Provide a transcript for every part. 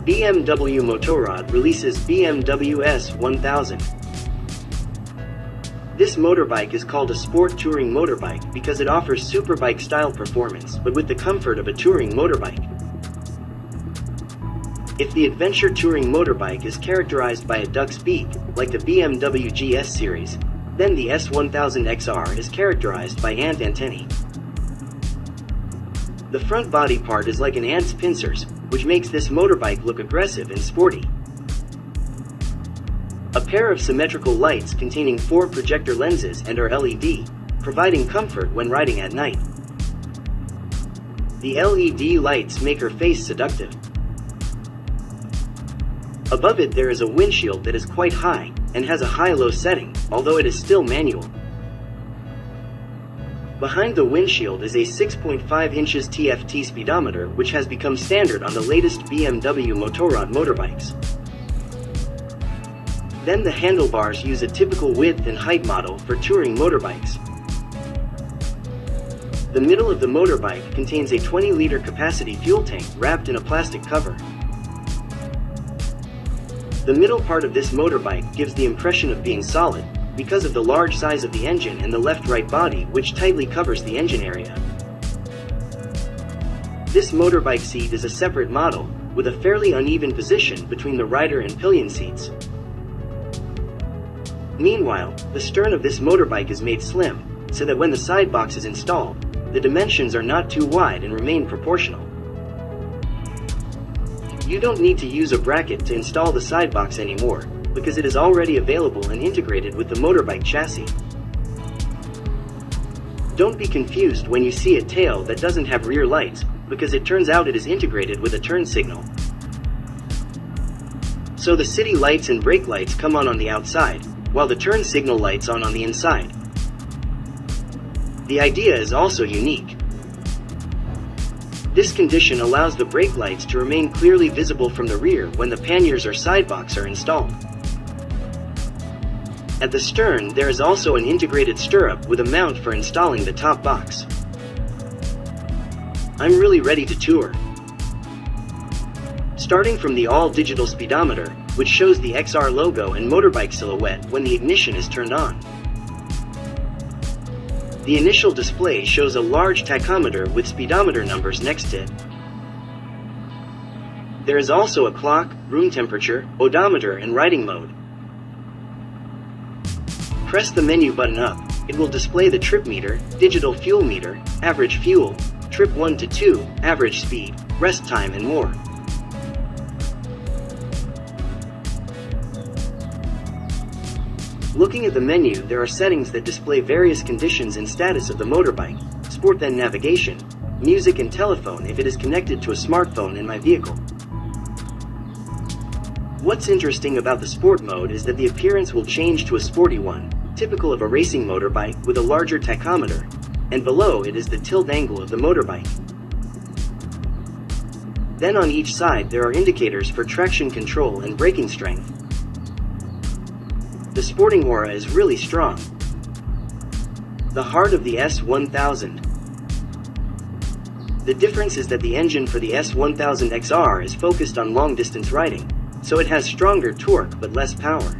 BMW Motorrad releases BMW S 1000. This motorbike is called a sport touring motorbike because it offers superbike-style performance, but with the comfort of a touring motorbike. If the adventure touring motorbike is characterized by a duck's beak, like the BMW GS series, then the S1000 XR is characterized by ant antennae. The front body part is like an ant's pincers, which makes this motorbike look aggressive and sporty. A pair of symmetrical lights containing 4 projector lenses and are LED, providing comfort when riding at night. The LED lights make her face seductive. Above it there is a windshield that is quite high and has a high-low setting, although it is still manual. Behind the windshield is a 6.5 inches TFT speedometer, which has become standard on the latest BMW Motorrad motorbikes. Then the handlebars use a typical width and height model for touring motorbikes. The middle of the motorbike contains a 20-liter capacity fuel tank wrapped in a plastic cover. The middle part of this motorbike gives the impression of being solid, because of the large size of the engine and the left-right body, which tightly covers the engine area. This motorbike seat is a separate model, with a fairly uneven position between the rider and pillion seats. Meanwhile, the stern of this motorbike is made slim, so that when the side box is installed, the dimensions are not too wide and remain proportional. You don't need to use a bracket to install the side box anymore, because it is already available and integrated with the motorbike chassis. Don't be confused when you see a tail that doesn't have rear lights, because it turns out it is integrated with a turn signal. So the city lights and brake lights come on the outside, while the turn signal lights on the inside. The idea is also unique. This condition allows the brake lights to remain clearly visible from the rear when the panniers or side box are installed. At the stern there is also an integrated stirrup with a mount for installing the top box. I'm really ready to tour. Starting from the all-digital speedometer, which shows the XR logo and motorbike silhouette when the ignition is turned on. The initial display shows a large tachometer with speedometer numbers next to it. There is also a clock, room temperature, odometer and riding mode. Press the menu button up, it will display the trip meter, digital fuel meter, average fuel, trip 1 to 2, average speed, rest time and more. Looking at the menu, there are settings that display various conditions and status of the motorbike, sport then navigation, music and telephone if it is connected to a smartphone in my vehicle. What's interesting about the sport mode is that the appearance will change to a sporty one, typical of a racing motorbike with a larger tachometer, and below it is the tilt angle of the motorbike. Then on each side there are indicators for traction control and braking strength. The sporting aura is really strong. The heart of the S1000. The difference is that the engine for the S1000 XR is focused on long-distance riding, so it has stronger torque but less power.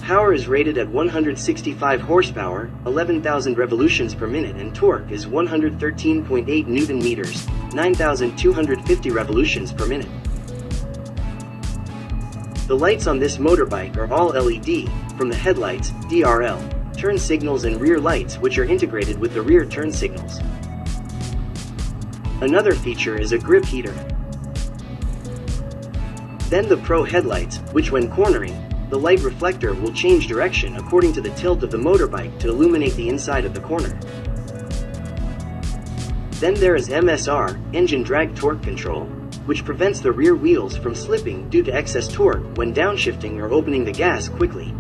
Power is rated at 165 horsepower, 11,000 revolutions per minute, and torque is 113.8 Newton meters, 9,250 revolutions per minute. The lights on this motorbike are all LED, from the headlights, DRL, turn signals and rear lights, which are integrated with the rear turn signals. Another feature is a grip heater. Then the Pro headlights, which when cornering, the light reflector will change direction according to the tilt of the motorbike to illuminate the inside of the corner. Then there is MSR, engine drag torque control, which prevents the rear wheels from slipping due to excess torque when downshifting or opening the gas quickly.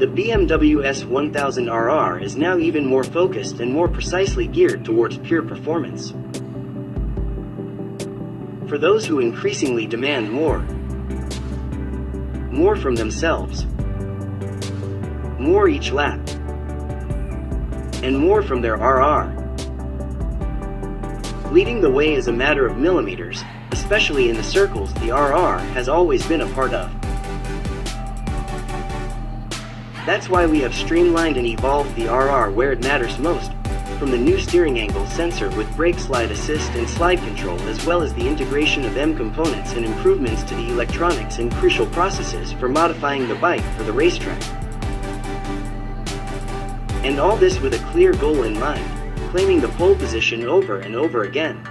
The BMW S1000RR is now even more focused and more precisely geared towards pure performance. For those who increasingly demand more from themselves, more each lap, and more from their RR. Leading the way is a matter of millimeters, especially in the circles the RR has always been a part of. That's why we have streamlined and evolved the RR where it matters most, from the new steering angle sensor with brake slide assist and slide control, as well as the integration of M components and improvements to the electronics and crucial processes for modifying the bike for the racetrack. And all this with a clear goal in mind, claiming the pole position over and over again.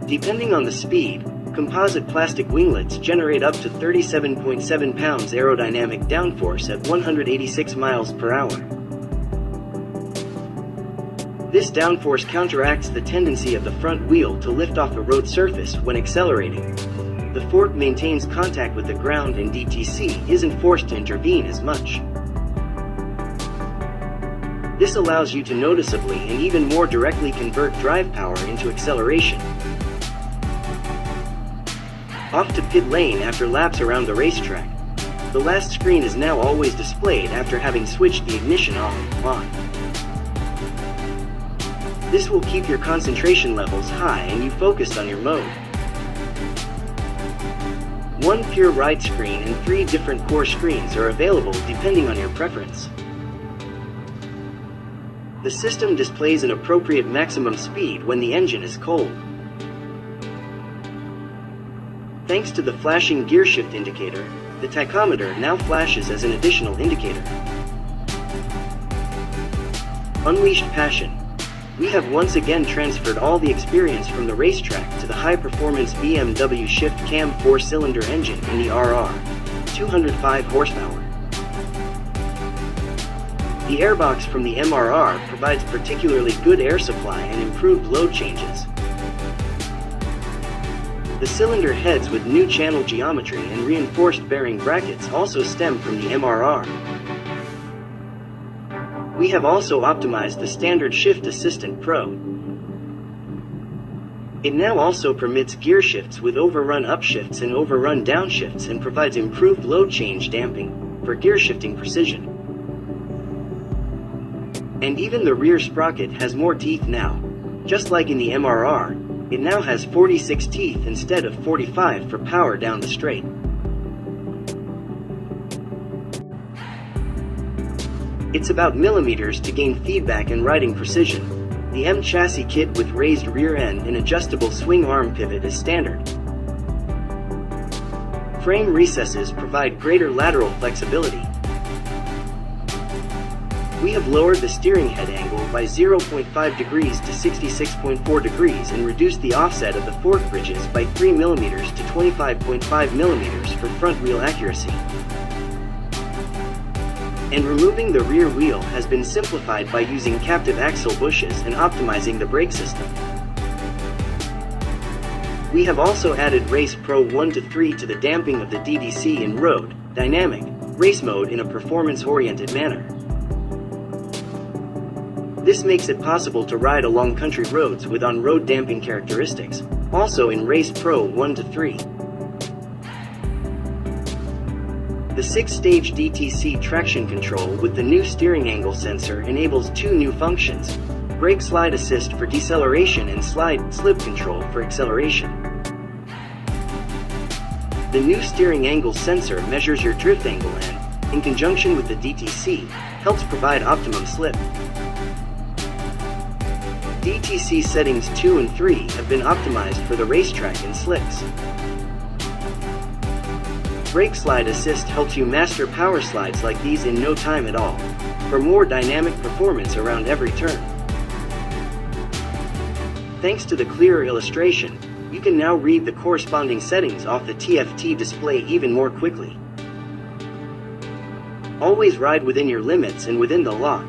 Depending on the speed, composite plastic winglets generate up to 37.7 pounds aerodynamic downforce at 186 miles per hour. This downforce counteracts the tendency of the front wheel to lift off a road surface when accelerating. The fork maintains contact with the ground and DTC isn't forced to intervene as much. This allows you to noticeably and even more directly convert drive power into acceleration. Off to pit lane after laps around the racetrack. The last screen is now always displayed after having switched the ignition on. This will keep your concentration levels high and you focused on your mode. One pure ride screen and 3 different core screens are available depending on your preference. The system displays an appropriate maximum speed when the engine is cold. Thanks to the flashing gearshift indicator, the tachometer now flashes as an additional indicator. Unleashed passion. We have once again transferred all the experience from the racetrack to the high-performance BMW Shift Cam 4-cylinder engine in the RR, 205 horsepower. The airbox from the MRR provides particularly good air supply and improved load changes. The cylinder heads with new channel geometry and reinforced bearing brackets also stem from the MRR. We have also optimized the standard Shift Assistant Pro. It now also permits gear shifts with overrun upshifts and overrun downshifts and provides improved load change damping for gear shifting precision. And even the rear sprocket has more teeth now. Just like in the MRR, it now has 46 teeth instead of 45 for power down the straight. It's about millimeters to gain feedback and riding precision. The M chassis kit with raised rear end and adjustable swing arm pivot is standard. Frame recesses provide greater lateral flexibility. We have lowered the steering head angle by 0.5 degrees to 66.4 degrees and reduced the offset of the fork bridges by 3 mm to 25.5 mm for front wheel accuracy. And removing the rear wheel has been simplified by using captive axle bushes and optimizing the brake system. We have also added Race Pro 1 to 3 to the damping of the DDC in road, dynamic, race mode in a performance-oriented manner. This makes it possible to ride along country roads with on-road damping characteristics, also in Race Pro 1 to 3. The 6-stage DTC traction control with the new steering angle sensor enables 2 new functions: brake slide assist for deceleration and slip control for acceleration. The new steering angle sensor measures your drift angle and, in conjunction with the DTC, helps provide optimum slip. DTC settings 2 and 3 have been optimized for the racetrack and slicks. Brake slide assist helps you master power slides like these in no time at all, for more dynamic performance around every turn. Thanks to the clearer illustration, you can now read the corresponding settings off the TFT display even more quickly. Always ride within your limits and within the law.